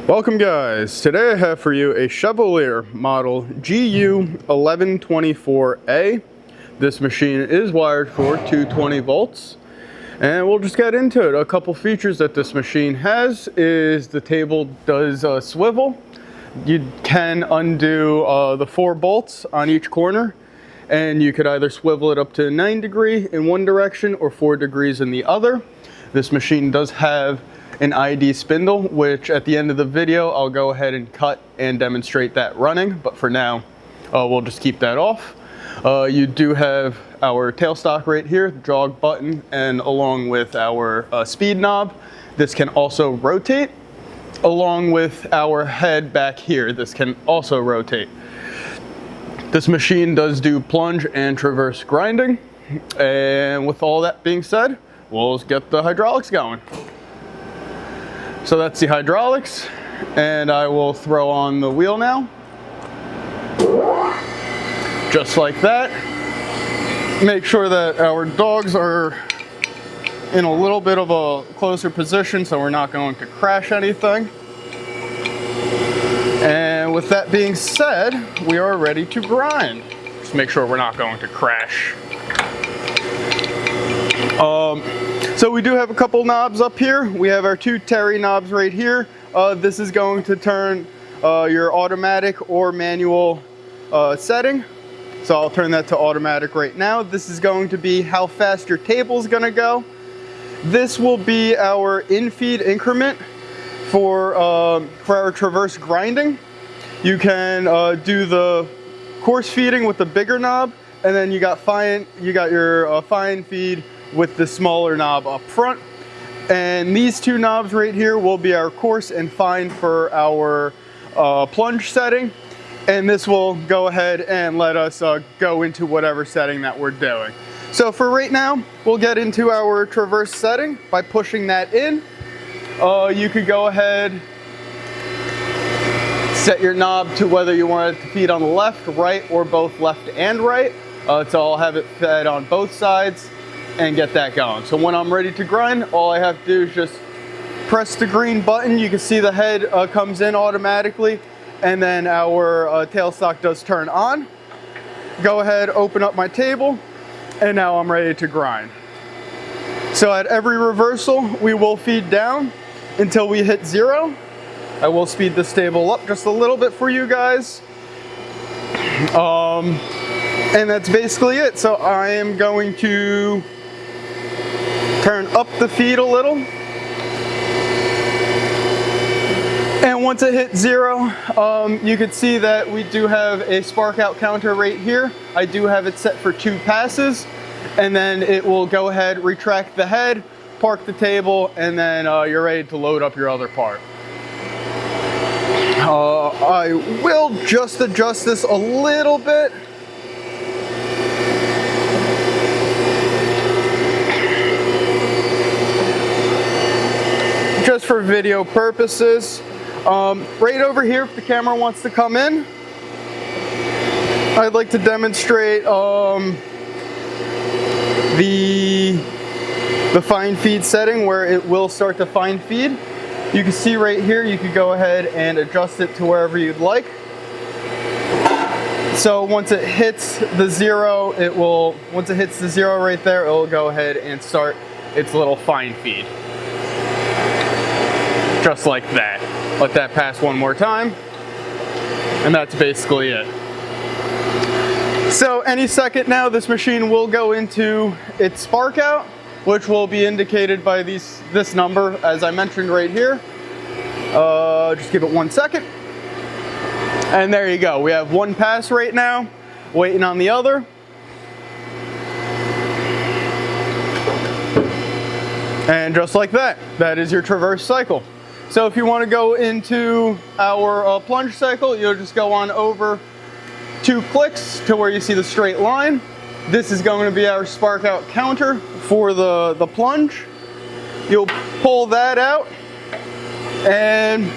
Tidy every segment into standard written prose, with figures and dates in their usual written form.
Welcome guys, today I have for you a Chevalier model GU1124A. This machine is wired for 220 volts and we'll just get into it. A couple features that this machine has is the table does swivel. You can undo the 4 bolts on each corner and you could either swivel it up to 9 degrees in one direction or 4 degrees in the other. This machine does have an ID spindle, which at the end of the video I'll go ahead and cut and demonstrate that running, but for now we'll just keep that off. You do have our tailstock right here, the jog button, and along with our speed knob. This can also rotate, along with our head back here. This can also rotate. This machine does do plunge and traverse grinding, and with all that being said, we'll get the hydraulics going. So that's the hydraulics, and I will throw on the wheel now. Just like that. Make sure that our dogs are in a little bit of a closer position so we're not going to crash anything. And with that being said, we are ready to grind. Just make sure we're not going to crash. So we do have a couple knobs up here. We have our 2 Terry knobs right here. This is going to turn your automatic or manual setting. So I'll turn that to automatic right now. This is going to be how fast your table is going to go. This will be our Infeed increment for our traverse grinding. You can do the coarse feeding with the bigger knob, and then you got your fine feed with the smaller knob up front. And these 2 knobs right here will be our coarse and fine for our plunge setting. And this will go ahead and let us go into whatever setting that we're doing. So for right now, we'll get into our traverse setting by pushing that in. You could go ahead, set your knob to whether you want it to feed on the left, right, or both left and right. So I'll have it fed on both sides and get that going. So when I'm ready to grind, all I have to do is just press the green button. You can see the head comes in automatically, and then our tailstock does turn on. Go ahead, open up my table, and now I'm ready to grind. So at every reversal, we will feed down until we hit 0. I will speed this table up just a little bit for you guys. And that's basically it. So I am going to turn up the feed a little. And once it hits 0, you can see that we do have a spark out counter right here. I do have it set for 2 passes, and then it will go ahead, retract the head, park the table, and then you're ready to load up your other part. I will just adjust this a little bit. Just for video purposes. Right over here, if the camera wants to come in, I'd like to demonstrate the fine feed setting where it will start to fine feed. You can see right here, you could go ahead and adjust it to wherever you'd like. So once it hits the 0, once it hits the 0 right there, it will go ahead and start its little fine feed. Just like that. Let that pass one more time, and that's basically it. So any second now, this machine will go into its spark out, which will be indicated by this number, as I mentioned right here. Just give it 1 second. And there you go. We have 1 pass right now, waiting on the other. And just like that, that is your traverse cycle. So if you want to go into our plunge cycle, you'll just go on over 2 clicks to where you see the straight line. This is going to be our spark out counter for the plunge. You'll pull that out and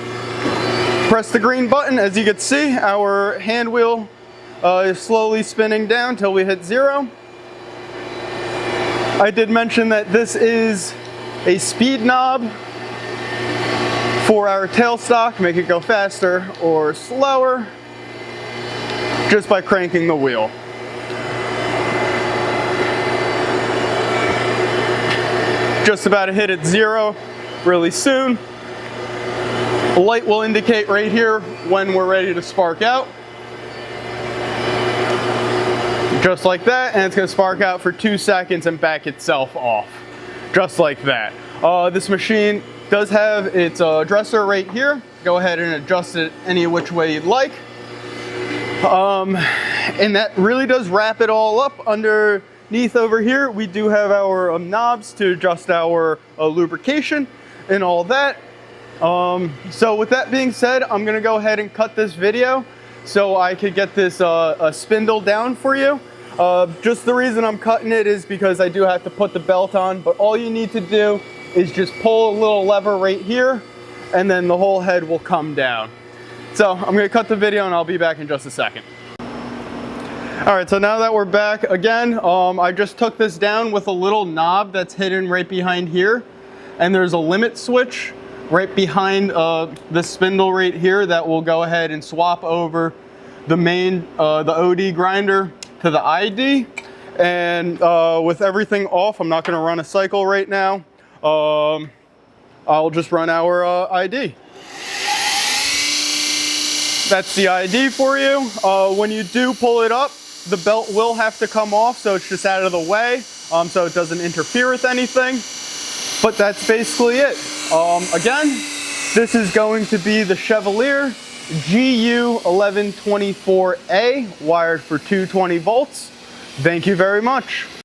press the green button. As you can see, our hand wheel is slowly spinning down until we hit 0. I did mention that this is a speed knob for our tailstock, make it go faster or slower just by cranking the wheel. Just about to hit at 0 really soon. The light will indicate right here when we're ready to spark out. Just like that, and it's going to spark out for 2 seconds and back itself off. Just like that. This machine does have its dresser right here. Go ahead and adjust it any which way you'd like. And that really does wrap it all up. Underneath over here, we do have our knobs to adjust our lubrication and all that. So with that being said, I'm going to go ahead and cut this video so I could get this spindle down for you. Just the reason I'm cutting it is because I do have to put the belt on, but all you need to do is just pull a little lever right here and then the whole head will come down. So I'm going to cut the video and I'll be back in just a second. Alright, so now that we're back again, I just took this down with a little knob that's hidden right behind here, and there's a limit switch right behind the spindle right here that will go ahead and swap over the main, the OD grinder to the ID. And with everything off, I'm not going to run a cycle right now. I'll just run our ID. That's the ID for you. When you do pull it up, the belt will have to come off, so it's just out of the way, so it doesn't interfere with anything. But that's basically it. Again, this is going to be the Chevalier GU1124A, wired for 220 volts. Thank you very much.